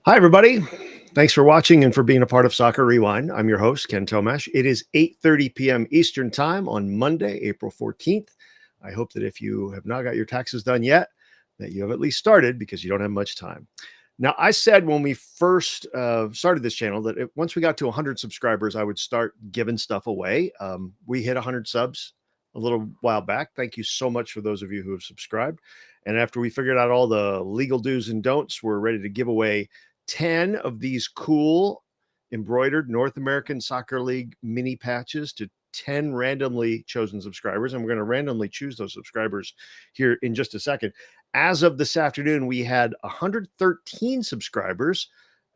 Hi, everybody. Thanks for watching and for being a part of Soccer Rewind. I'm your host, Ken Tomash. It is 8:30 p.m. Eastern Time on Monday, April 14th. I hope that if you have not got your taxes done yet, that you have at least started because you don't have much time. Now, I said when we first started this channel that once we got to 100 subscribers, I would start giving stuff away. We hit 100 subs a little while back. Thank you so much for those of you who have subscribed. And after we figured out all the legal do's and don'ts, we're ready to give away 10 of these cool embroidered North American Soccer League mini patches to 10 randomly chosen subscribers. And we're going to randomly choose those subscribers here in just a second. As of this afternoon, we had 113 subscribers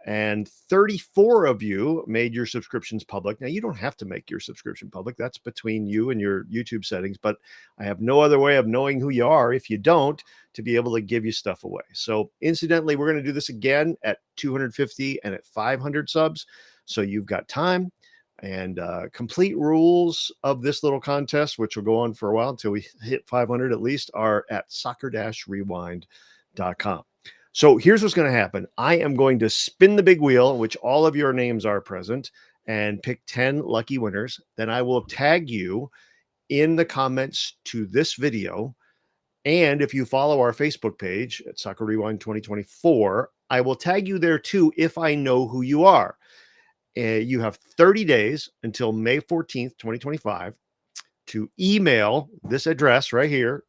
and 34 of you made your subscriptions public. Now, you don't have to make your subscription public. That's between you and your YouTube settings, but I have no other way of knowing who you are if you don't, to be able to give you stuff away. So incidentally, we're going to do this again at 250 and at 500 subs. So you've got time. And complete rules of this little contest, which will go on for a while until we hit 500 at least, are at soccer-rewind.com. So here's what's going to happen. I am going to spin the big wheel, which all of your names are present, and pick 10 lucky winners. Then I will tag you in the comments to this video. And if you follow our Facebook page at Soccer Rewind 2024, I will tag you there too if I know who you are. You have 30 days until May 14th, 2025 to email this address right here,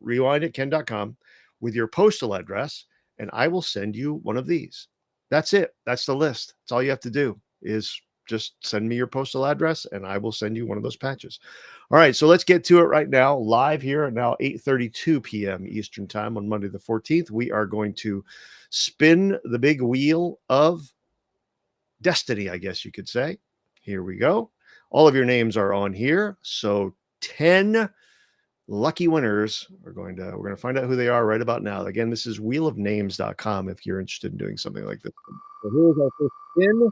rewind@ken.com, with your postal address, and I will send you one of these. That's it. That's the list. That's all you have to do is just send me your postal address and I will send you one of those patches. All right, so let's get to it right now. Live here at now 8:32 p.m. Eastern Time on Monday the 14th. We are going to spin the big wheel of destiny, I guess you could say. Here we go. All of your names are on here. So 10 lucky winners we're going to find out who they are right about now. Again, this is wheelofnames.com if you're interested in doing something like this. So here's our first spin.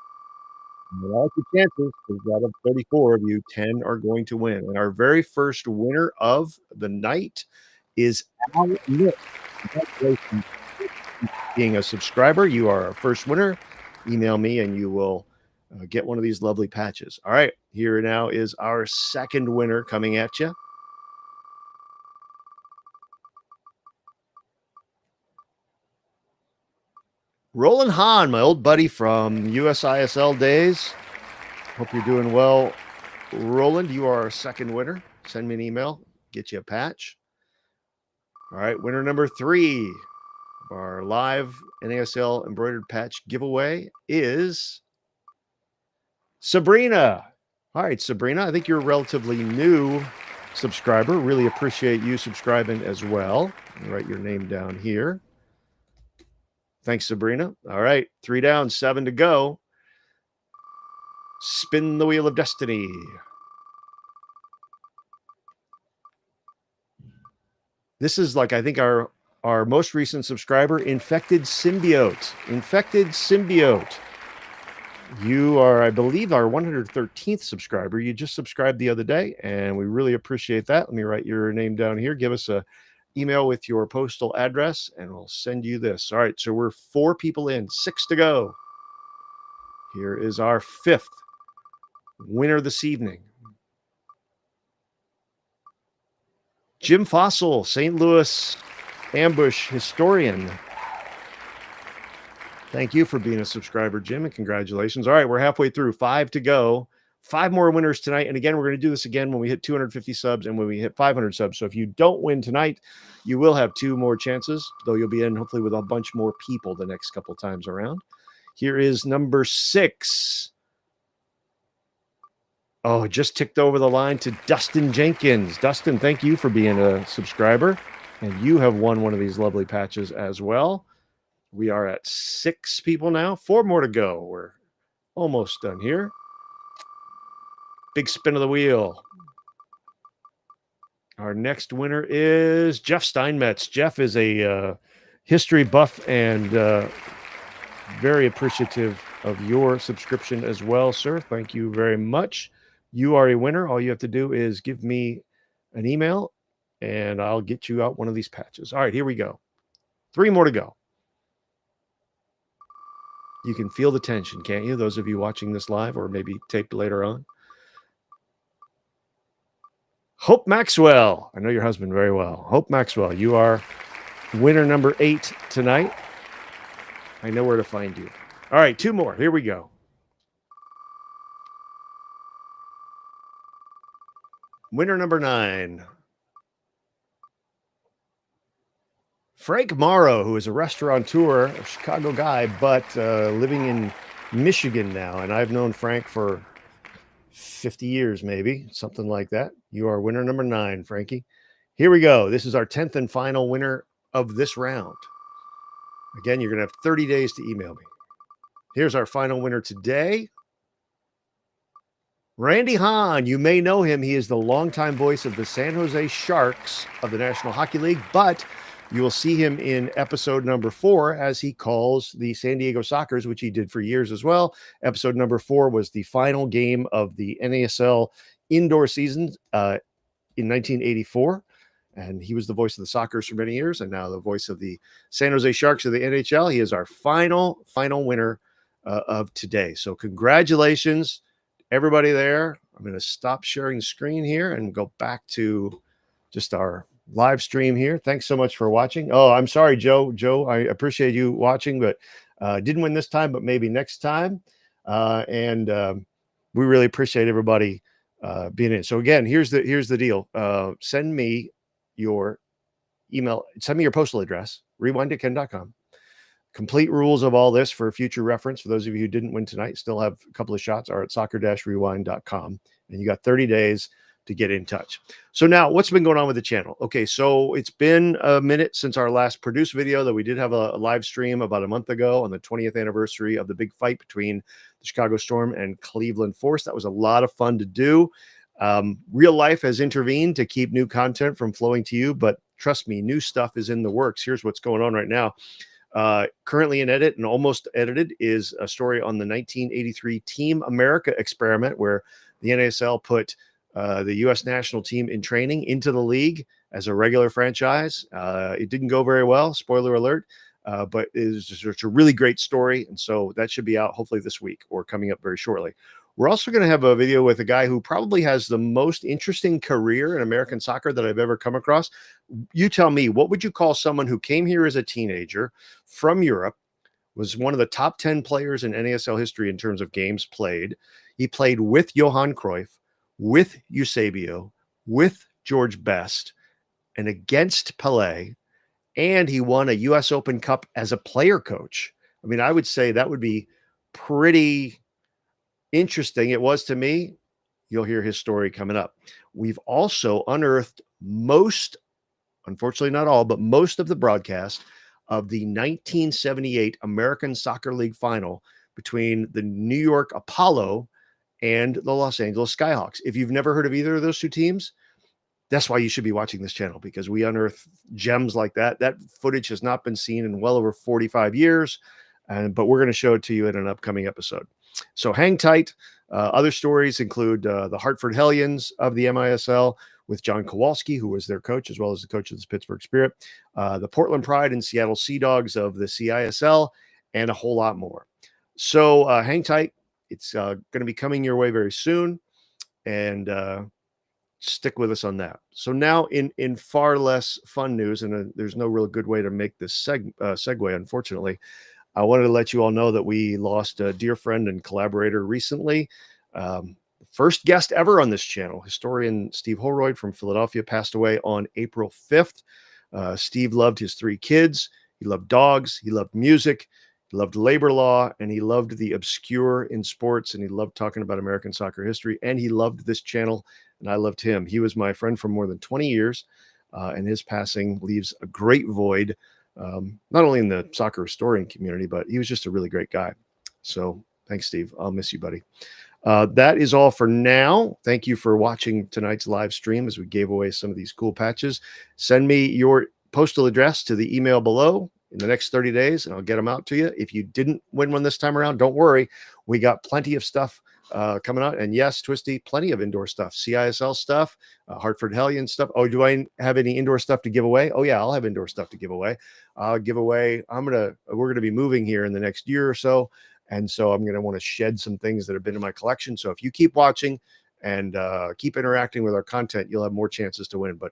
And I like your chances because out of 34 of you, 10 are going to win. And our very first winner of the night is Al Nick. Congratulations. Being a subscriber, you are our first winner. Email me and you will get one of these lovely patches. All right, here now is our second winner coming at you. Roland Hahn, my old buddy from USISL days. Hope you're doing well. Roland, you are our second winner. Send me an email, get you a patch. All right, winner number 3 of our live NASL embroidered patch giveaway is Sabrina. All right, Sabrina, I think you're a relatively new subscriber. Really appreciate you subscribing as well. Write your name down here. Thanks, Sabrina. All right, 3 down, 7 to go. Spin the wheel of destiny. This is like, I think our most recent subscriber, Infected Symbiote. Infected Symbiote. You are, I believe, our 113th subscriber. You just subscribed the other day, and we really appreciate that. Let me write your name down here. Give us a email with your postal address, and we'll send you this. All right, so we're 4 people in, 6 to go. Here is our 5th winner this evening. Jim Fossil, St. Louis Ambush historian. Thank you for being a subscriber, Jim, and congratulations. All right, we're halfway through, 5 to go. 5 more winners tonight. And again, we're going to do this again when we hit 250 subs and when we hit 500 subs. So if you don't win tonight, you will have 2 more chances, though you'll be in hopefully with a bunch more people the next couple times around. Here is number 6. Oh, just ticked over the line to Dustin Jenkins. Dustin, thank you for being a subscriber. And you have won one of these lovely patches as well. We are at 6 people now. 4 more to go. We're almost done here. Big spin of the wheel. Our next winner is Jeff Steinmetz. Jeff is a history buff and very appreciative of your subscription as well, sir. Thank you very much. You are a winner. All you have to do is give me an email, and I'll get you out one of these patches. All right, here we go. 3 more to go. You can feel the tension, can't you? Those of you watching this live or maybe taped later on. Hope Maxwell. I know your husband very well. Hope Maxwell, you are winner number 8 tonight. I know where to find you. All right, 2 more. Here we go. Winner number 9. Frank Morrow, who is a restaurateur, a Chicago guy, but living in Michigan now. And I've known Frank for 50 years, maybe, something like that. You are winner number 9, Frankie. Here we go. This is our 10th and final winner of this round. Again, you're going to have 30 days to email me. Here's our final winner today. Randy Hahn, you may know him. He is the longtime voice of the San Jose Sharks of the National Hockey League, but you will see him in episode number 4 as he calls the San Diego Sockers, which he did for years as well. Episode number 4 was the final game of the NASL indoor season in 1984. And he was the voice of the Sockers for many years and now the voice of the San Jose Sharks of the NHL. He is our final winner of today. So congratulations, everybody there. I'm going to stop sharing the screen here and go back to just our live stream here. Thanks so much for watching. Oh, I'm sorry, Joe. Joe, I appreciate you watching, but didn't win this time, but maybe next time. And we really appreciate everybody being in. So again, here's the deal. Send me your email. Send me your postal address, rewind@ken.com. Complete rules of all this for future reference. For those of you who didn't win tonight, still have a couple of shots, are at soccer-rewind.com. And you got 30 days to get in touch. So now what's been going on with the channel? Okay, so it's been a minute since our last produced video that we did have a live stream about a month ago on the 20th anniversary of the big fight between the Chicago Storm and Cleveland Force. That was a lot of fun to do. Real life has intervened to keep new content from flowing to you, but trust me, new stuff is in the works. Here's what's going on right now. Currently in edit and almost edited is a story on the 1983 Team America experiment where the NASL put the U.S. national team in training into the league as a regular franchise. It didn't go very well, spoiler alert, but it's a really great story. And so that should be out hopefully this week or coming up very shortly. We're also going to have a video with a guy who probably has the most interesting career in American soccer that I've ever come across. You tell me, what would you call someone who came here as a teenager from Europe, was one of the top 10 players in NASL history in terms of games played? He played with Johan Cruyff, with Eusebio, with George Best, and against Pelé, and he won a U.S. Open Cup as a player coach. I mean, I would say that would be pretty interesting. It was to me. You'll hear his story coming up. We've also unearthed most, unfortunately not all, but most of the broadcast of the 1978 American Soccer League final between the New York Apollo and the Los Angeles Skyhawks. If you've never heard of either of those two teams, that's why you should be watching this channel, because we unearth gems like that. That footage has not been seen in well over 45 years, but we're going to show it to you in an upcoming episode. So hang tight. Other stories include the Hartford Hellions of the MISL with John Kowalski, who was their coach, as well as the coach of the Pittsburgh Spirit, the Portland Pride and Seattle Sea Dogs of the CISL, and a whole lot more. So hang tight. It's going to be coming your way very soon, and stick with us on that. So now in far less fun news, and there's no real good way to make this segue, unfortunately, I wanted to let you all know that we lost a dear friend and collaborator recently. First guest ever on this channel, historian Steve Holroyd from Philadelphia, passed away on April 5th. Steve loved his 3 kids. He loved dogs. He loved music. He loved labor law, and he loved the obscure in sports, and he loved talking about American soccer history, and he loved this channel, and I loved him. He was my friend for more than 20 years, and his passing leaves a great void, not only in the soccer historian community, but he was just a really great guy. So thanks, Steve. I'll miss you, buddy. That is all for now. Thank you for watching tonight's live stream as we gave away some of these cool patches. Send me your postal address to the email below in the next 30 days, and I'll get them out to you. If you didn't win one this time around, don't worry. We got plenty of stuff coming out. And yes, Twisty, plenty of indoor stuff, CISL stuff, Hartford Hellion stuff. Oh, do I have any indoor stuff to give away? Oh yeah, I'll have indoor stuff to give away. I'll give away. We're gonna be moving here in the next year or so, and so I'm gonna want to shed some things that have been in my collection. So if you keep watching and keep interacting with our content, you'll have more chances to win. But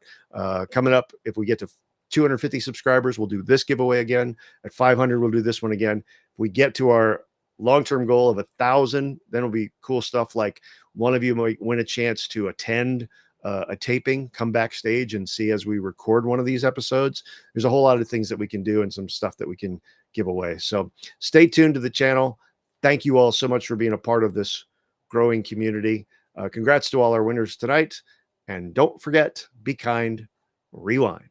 coming up, if we get to 250 subscribers, we'll do this giveaway again. At 500, we'll do this one again. If we get to our long-term goal of 1,000, then it'll be cool stuff like one of you might win a chance to attend a taping, come backstage and see as we record one of these episodes. There's a whole lot of things that we can do and some stuff that we can give away. So stay tuned to the channel. Thank you all so much for being a part of this growing community. Congrats to all our winners tonight. And don't forget, be kind, rewind.